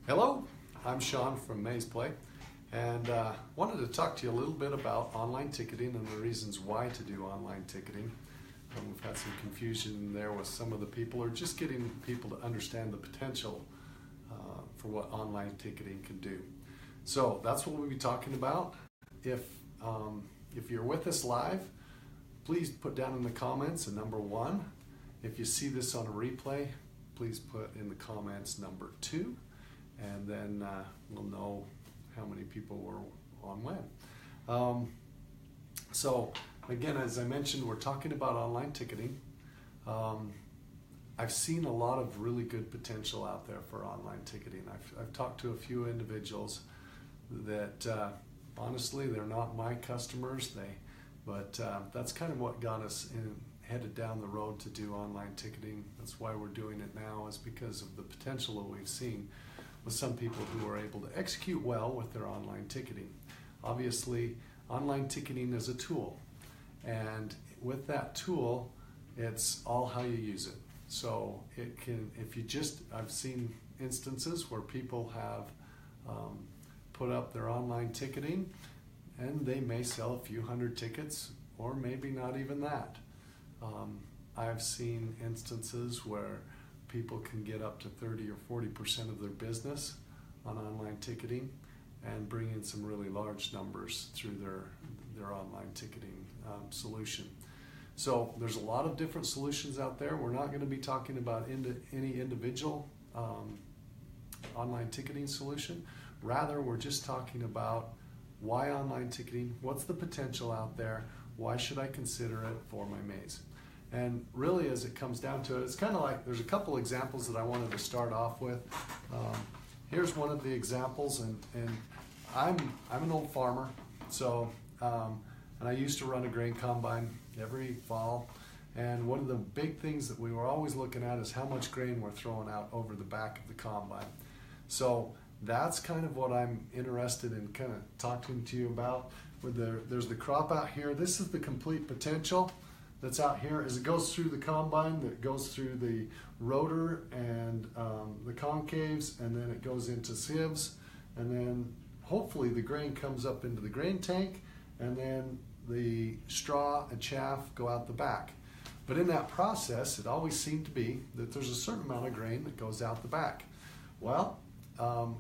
Hello, I'm Shawn from Maze Play, and wanted to talk to you a little bit about online ticketing and the reasons why to do online ticketing. We've had some confusion there with some of the people, or just getting people to understand the potential for what online ticketing can do. So that's what we'll be talking about. If you're with us live, please put down in the comments a number 1. If you see this on a replay, please put in the comments number 2. And then we'll know how many people were on when. So again, as I mentioned, we're talking about online ticketing. I've seen a lot of really good potential out there for online ticketing. I've talked to a few individuals that honestly, they're not my customers, but that's kind of what got us headed down the road to do online ticketing. That's why we're doing it now, is because of the potential that we've seen with some people who are able to execute well with their online ticketing. Obviously, online ticketing is a tool, and with that tool, it's all how you use it. So it can, I've seen instances where people have put up their online ticketing, and they may sell a few hundred tickets, or maybe not even that. I've seen instances where people can get up to 30 or 40% of their business on online ticketing and bring in some really large numbers through their online ticketing solution. So there's a lot of different solutions out there. We're not going to be talking about any individual online ticketing solution. Rather, we're just talking about why online ticketing, what's the potential out there, why should I consider it for my maze? And really, as it comes down to it, it's kind of like, there's a couple examples that I wanted to start off with. Here's one of the examples, and I'm an old farmer, so and I used to run a grain combine every fall. And one of the big things that we were always looking at is how much grain we're throwing out over the back of the combine. So that's kind of what I'm interested in kind of talking to you about. There's the crop out here. This is the complete potential that's out here. As it goes through the combine, that goes through the rotor and the concaves, and then it goes into sieves, and then hopefully the grain comes up into the grain tank, and then the straw and chaff go out the back. But in that process, it always seemed to be that there's a certain amount of grain that goes out the back. Well,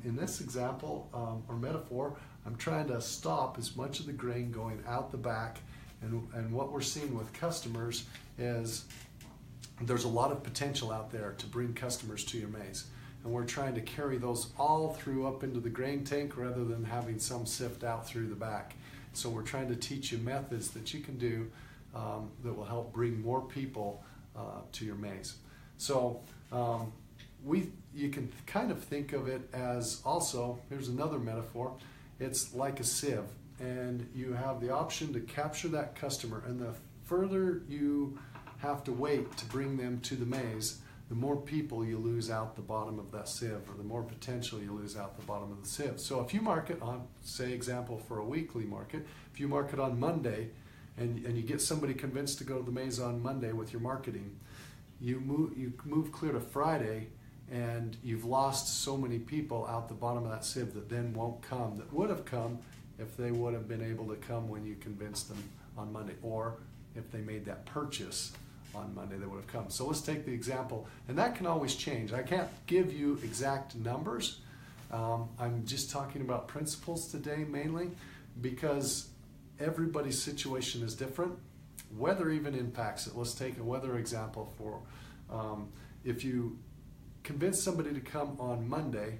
in this example or metaphor, I'm trying to stop as much of the grain going out the back. And what we're seeing with customers is there's a lot of potential out there to bring customers to your maze. And we're trying to carry those all through up into the grain tank rather than having some sift out through the back. So we're trying to teach you methods that you can do that will help bring more people to your maze. So you can kind of think of it as also, here's another metaphor, it's like a sieve. And you have the option to capture that customer, and the further you have to wait to bring them to the maze, the more people you lose out the bottom of that sieve, or the more potential you lose out the bottom of the sieve. So if you market on, say, example for a weekly market, if you market on Monday and you get somebody convinced to go to the maze on Monday with your marketing, you move clear to Friday, and you've lost so many people out the bottom of that sieve that then won't come, that would have come if they would have been able to come when you convinced them on Monday, or if they made that purchase on Monday, they would have come. So let's take the example, and that can always change. I can't give you exact numbers. I'm just talking about principles today mainly, because everybody's situation is different. Weather even impacts it. Let's take a weather example for, if you convince somebody to come on Monday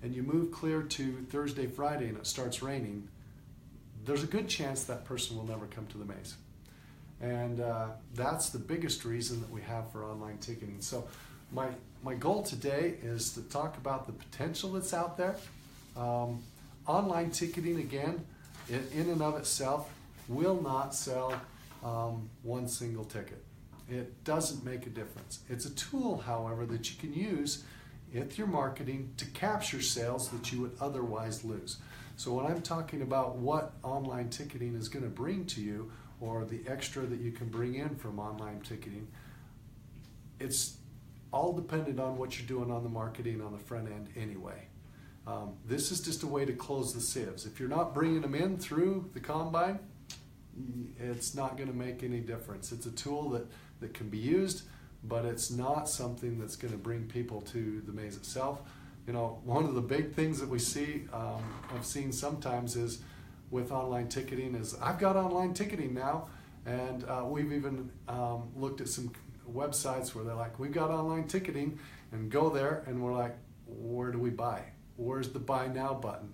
and you move clear to Thursday, Friday, and it starts raining, there's a good chance that person will never come to the maze. And that's the biggest reason that we have for online ticketing. So my goal today is to talk about the potential that's out there. Online ticketing, again, in and of itself, will not sell one single ticket. It doesn't make a difference. It's a tool, however, that you can use with your marketing to capture sales that you would otherwise lose. So when I'm talking about what online ticketing is going to bring to you, or the extra that you can bring in from online ticketing, it's all dependent on what you're doing on the marketing on the front end anyway. This is just a way to close the sieves. If you're not bringing them in through the combine, it's not going to make any difference. It's a tool that can be used, but it's not something that's going to bring people to the maze itself. You know, one of the big things that we see, I've seen sometimes is with online ticketing is, I've got online ticketing now, and we've even looked at some websites where they're like, we've got online ticketing, and go there and we're like, where do we buy? Where's the buy now button?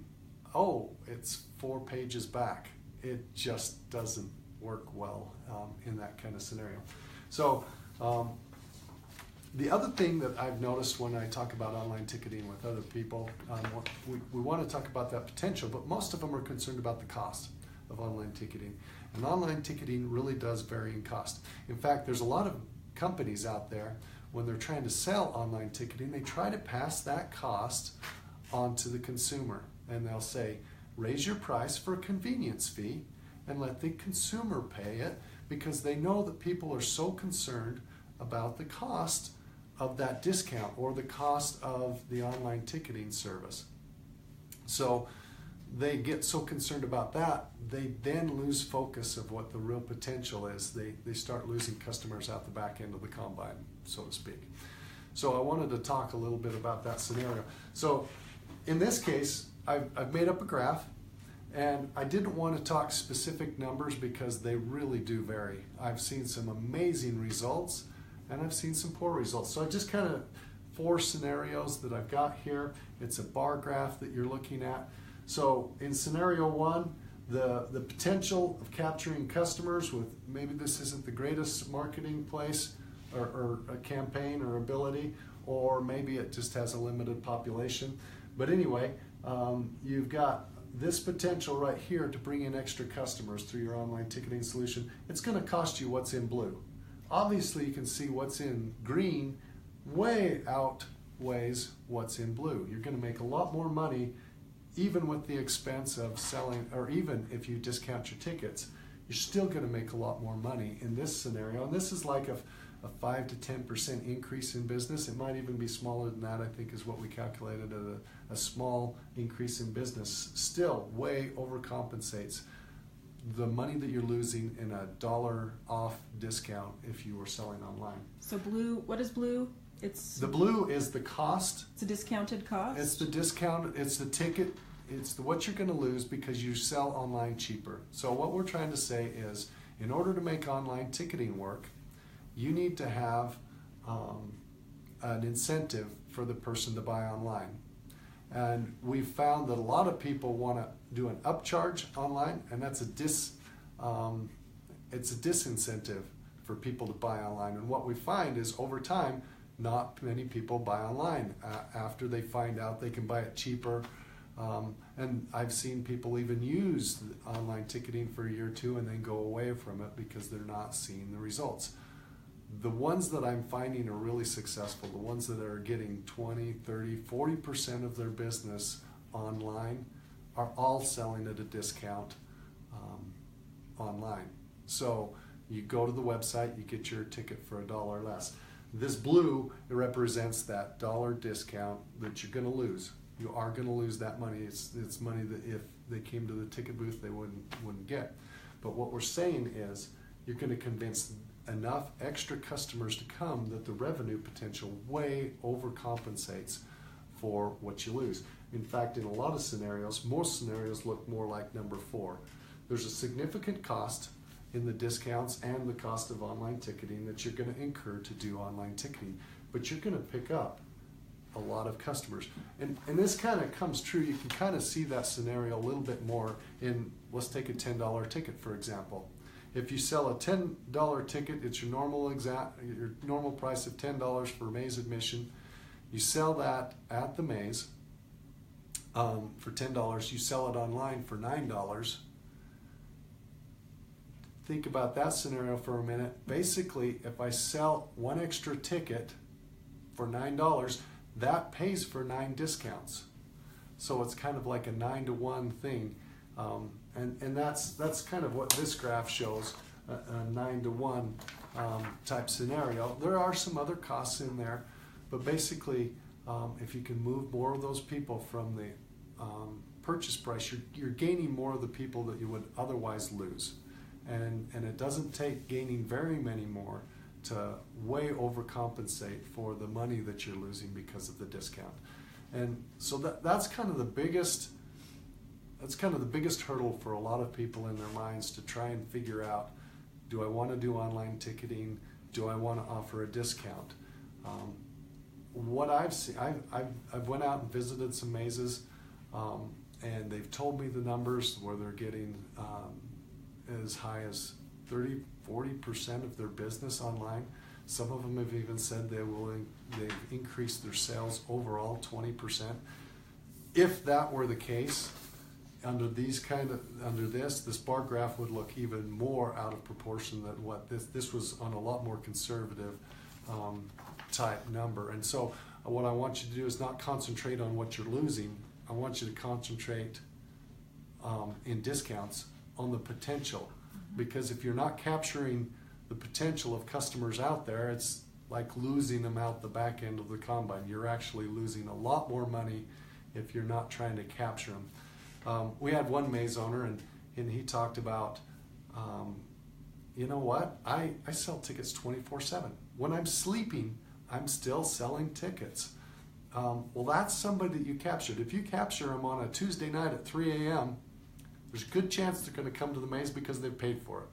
Oh, it's 4 pages back. It just doesn't work well in that kind of scenario. So the other thing that I've noticed when I talk about online ticketing with other people, we want to talk about that potential, but most of them are concerned about the cost of online ticketing. And online ticketing really does vary in cost. In fact, there's a lot of companies out there, when they're trying to sell online ticketing, they try to pass that cost onto the consumer. And they'll say, raise your price for a convenience fee and let the consumer pay it, because they know that people are so concerned about the cost of that discount or the cost of the online ticketing service. So they get so concerned about that, they then lose focus of what the real potential is. They start losing customers out the back end of the combine, so to speak. So I wanted to talk a little bit about that scenario. So in this case, I've made up a graph, and I didn't want to talk specific numbers because they really do vary. I've seen some amazing results, and I've seen some poor results. So I just kind of 4 scenarios that I've got here. It's a bar graph that you're looking at. So in scenario 1, the potential of capturing customers with, maybe this isn't the greatest marketing place or a campaign or ability, or maybe it just has a limited population. But anyway, you've got this potential right here to bring in extra customers through your online ticketing solution. It's going to cost you what's in blue. Obviously, you can see what's in green way outweighs what's in blue. You're going to make a lot more money even with the expense of selling, or even if you discount your tickets, you're still going to make a lot more money in this scenario. And this is like a 5 to 10% increase in business. It might even be smaller than that, I think, is what we calculated at a small increase in business. Still way overcompensates the money that you're losing in a $1 off discount if you were selling online. So blue, what is blue? The blue is the cost. It's a discounted cost? It's the discount, it's the ticket, it's what you're going to lose because you sell online cheaper. So what we're trying to say is, in order to make online ticketing work, you need to have an incentive for the person to buy online. And we've found that a lot of people want to do an upcharge online, and that's it's a disincentive for people to buy online. And what we find is, over time, not many people buy online after they find out they can buy it cheaper. And I've seen people even use online ticketing for a year or two and then go away from it because they're not seeing the results. The ones that I'm finding are really successful, the ones that are getting 20, 30, 40% of their business online, are all selling at a discount online. So you go to the website, you get your ticket for $1 less. This blue, it represents that $1 discount that you're going to lose. You are going to lose that money. It's money that if they came to the ticket booth, they wouldn't get. But what we're saying is, you're going to convince enough extra customers to come that the revenue potential way overcompensates for what you lose. In fact, in a lot of scenarios, most scenarios look more like number 4. There's a significant cost in the discounts and the cost of online ticketing that you're going to incur to do online ticketing, but you're going to pick up a lot of customers. And this kind of comes true. You can kind of see that scenario a little bit more in, let's take a $10 ticket, for example. If you sell a $10 ticket, it's your normal price of $10 for maze admission. You sell that at the maze for $10. You sell it online for $9. Think about that scenario for a minute. Basically, if I sell one extra ticket for $9, that pays for 9 discounts. So it's kind of like a 9-to-1 thing. And that's kind of what this graph shows, a 9-to-1 type scenario. There are some other costs in there, but basically if you can move more of those people from the purchase price, you're gaining more of the people that you would otherwise lose. And it doesn't take gaining very many more to way overcompensate for the money that you're losing because of the discount. And so that's kind of the biggest hurdle for a lot of people in their minds to try and figure out, do I want to do online ticketing? Do I want to offer a discount? What I've seen, I've went out and visited some mazes, and they've told me the numbers where they're getting as high as 30-40% of their business online. Some of them have even said they've increased their sales overall 20%. If that were the case, under this bar graph would look even more out of proportion than what this was on a lot more conservative type number. And so what I want you to do is not concentrate on what you're losing. I want you to concentrate in discounts on the potential, because if you're not capturing the potential of customers out there, it's like losing them out the back end of the combine. You're actually losing a lot more money if you're not trying to capture them. We had one maze owner, and he talked about, you know what, I sell tickets 24/7. When I'm sleeping, I'm still selling tickets. Well, that's somebody that you captured. If you capture them on a Tuesday night at 3 a.m., there's a good chance they're going to come to the maze because they've paid for it.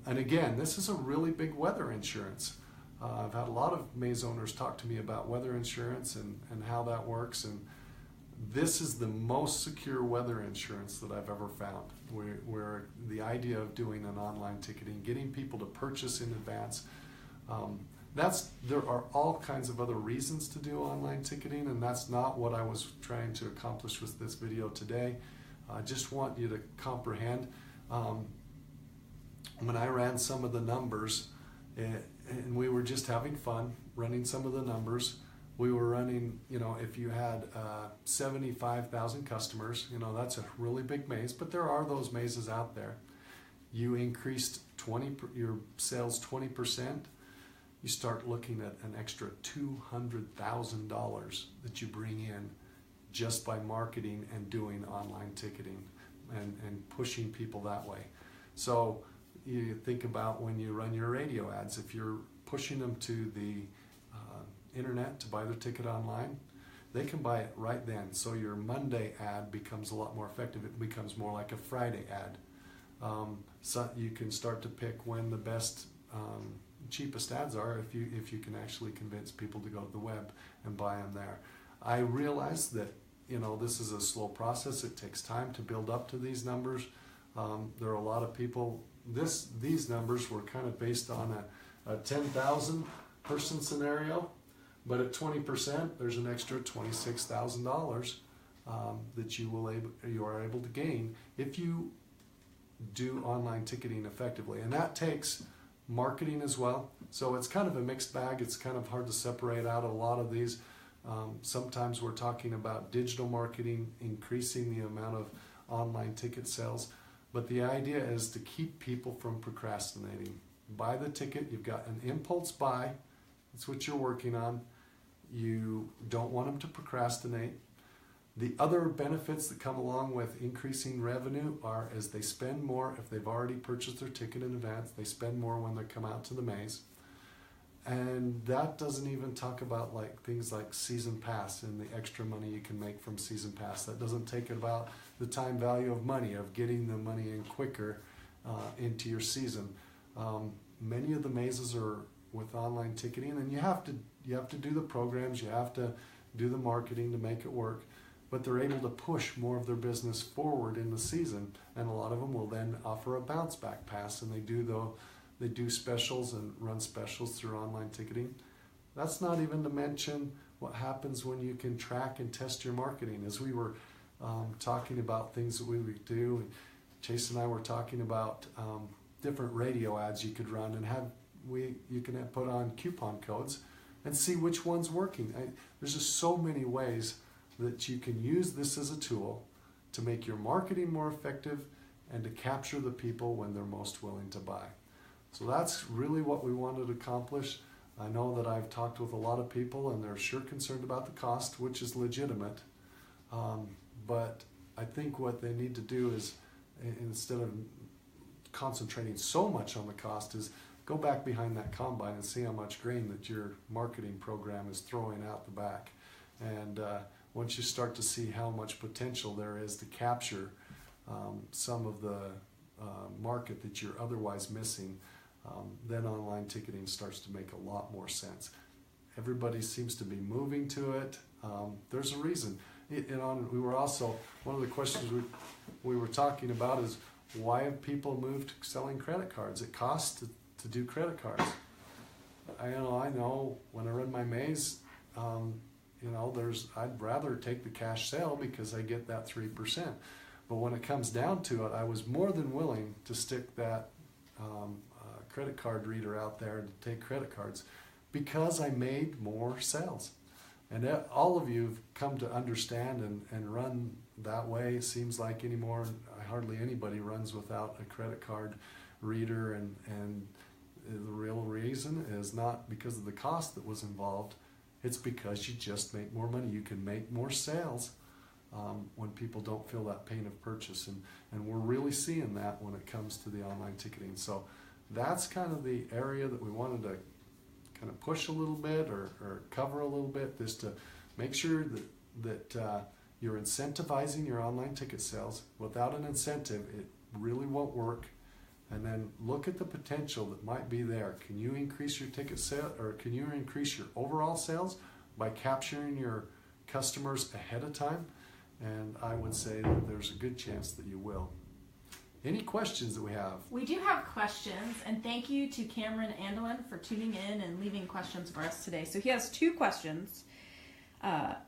And again, this is a really big weather insurance. I've had a lot of maze owners talk to me about weather insurance and how that works. And this is the most secure weather insurance that I've ever found, where the idea of doing an online ticketing, getting people to purchase in advance, there are all kinds of other reasons to do online ticketing, and that's not what I was trying to accomplish with this video today. I just want you to comprehend. When I ran some of the numbers, and we were just having fun running some of the numbers, we were running, if you had 75,000 customers, that's a really big maze, but there are those mazes out there. You increased your sales 20%, you start looking at an extra $200,000 that you bring in just by marketing and doing online ticketing and pushing people that way. So you think about when you run your radio ads, if you're pushing them to the internet to buy their ticket online, they can buy it right then. So your Monday ad becomes a lot more effective. It becomes more like a Friday ad. So you can start to pick when the best, cheapest ads are if you can actually convince people to go to the web and buy them there. I realize that this is a slow process. It takes time to build up to these numbers. There are a lot of people. These numbers were kind of based on a 10,000 person scenario, but at 20%, there's an extra $26,000 that you are able to gain if you do online ticketing effectively, and that takes marketing as well. So it's kind of a mixed bag. It's kind of hard to separate out a lot of these. Sometimes we're talking about digital marketing, increasing the amount of online ticket sales. But the idea is to keep people from procrastinating. Buy the ticket. You've got an impulse buy. That's what you're working on. You don't want them to procrastinate. The other benefits that come along with increasing revenue are as they spend more. If they've already purchased their ticket in advance, they spend more when they come out to the maze. And that doesn't even talk about things like season pass and the extra money you can make from season pass. That doesn't take about the time value of money, of getting the money in quicker into your season. Many of the mazes are with online ticketing, and you have to do the programs, you have to do the marketing to make it work. But they're able to push more of their business forward in the season, and a lot of them will then offer a bounce back pass, and they do specials and run specials through online ticketing. That's not even to mention what happens when you can track and test your marketing. As we were talking about things that we would do, and Chase and I were talking about different radio ads you could run, and you can put on coupon codes and see which one's working. There's just so many ways that you can use this as a tool to make your marketing more effective and to capture the people when they're most willing to buy. So that's really what we wanted to accomplish. I know that I've talked with a lot of people and they're sure concerned about the cost, which is legitimate. But I think what they need to do is, instead of concentrating so much on the cost, is go back behind that combine and see how much grain that your marketing program is throwing out the back. And once you start to see how much potential there is to capture some of the market that you're otherwise missing, then online ticketing starts to make a lot more sense. Everybody seems to be moving to it. There's a reason. We were also, one of the questions we were talking about is, why have people moved to selling credit cards? It costs to do credit cards. I know when I run my maze, I'd rather take the cash sale because I get that 3%. But when it comes down to it, I was more than willing to stick that credit card reader out there to take credit cards because I made more sales. And all of you have come to understand and run that way. It seems like anymore, hardly anybody runs without a credit card reader. And the real reason is not because of the cost that was involved. It's because you just make more money. You can make more sales when people don't feel that pain of purchase. And we're really seeing that when it comes to the online ticketing. So that's kind of the area that we wanted to kind of push a little bit or cover a little bit, just to make sure that you're incentivizing your online ticket sales. Without an incentive, it really won't work. And then look at the potential that might be there. Can you increase your ticket sale, or can you increase your overall sales by capturing your customers ahead of time? And I would say that there's a good chance that you will. Any questions that we have? We do have questions, and thank you to Cameron Andelin for tuning in and leaving questions for us today. So he has 2 questions.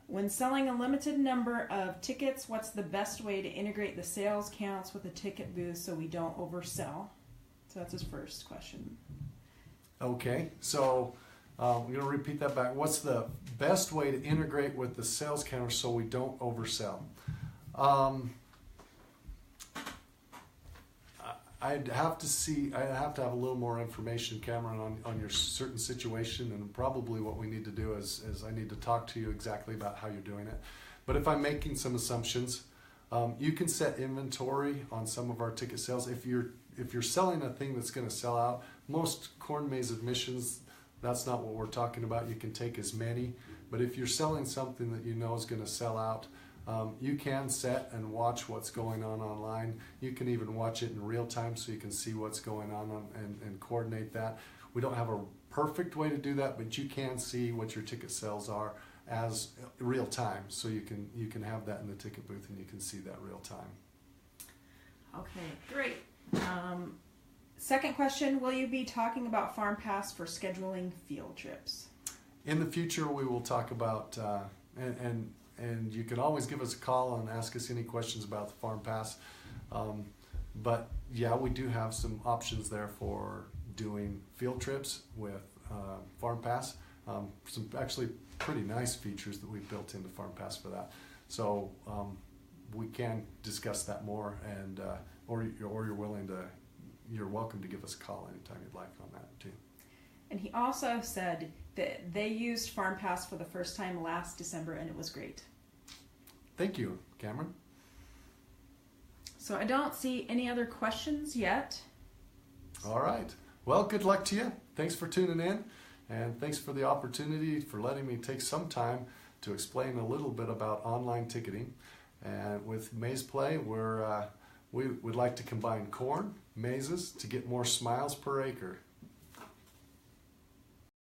When selling a limited number of tickets, what's the best way to integrate the sales counts with the ticket booth so we don't oversell? So that's his first question. Okay, so I'm going to repeat that back. What's the best way to integrate with the sales counter so we don't oversell? I'd have to have a little more information, Cameron, on your certain situation, and probably what we need to do is I need to talk to you exactly about how you're doing it. But if I'm making some assumptions, you can set inventory on some of our ticket sales. If you're selling a thing that's going to sell out, most corn maze admissions, that's not what we're talking about. You can take as many, but if you're selling something that you know is going to sell out, you can set and watch what's going on online. You can even watch it in real time so you can see what's going on and coordinate that. We don't have a perfect way to do that, but you can see what your ticket sales are as real time. So you can have that in the ticket booth and you can see that real time. Okay, great. Second question, will you be talking about Farm Pass for scheduling field trips? In the future, we will talk about, and you can always give us a call and ask us any questions about the Farm Pass. But yeah, we do have some options there for doing field trips with Farm Pass. Some actually pretty nice features that we've built into Farm Pass for that. So we can discuss that more, and or you're welcome to give us a call anytime you'd like on that too. And he also said that they used Farm Pass for the first time last December, and it was great. Thank you, Cameron. So I don't see any other questions yet. All right. Well, good luck to you. Thanks for tuning in, and thanks for the opportunity for letting me take some time to explain a little bit about online ticketing. And with Maze Play, we would like to combine corn, mazes to get more smiles per acre.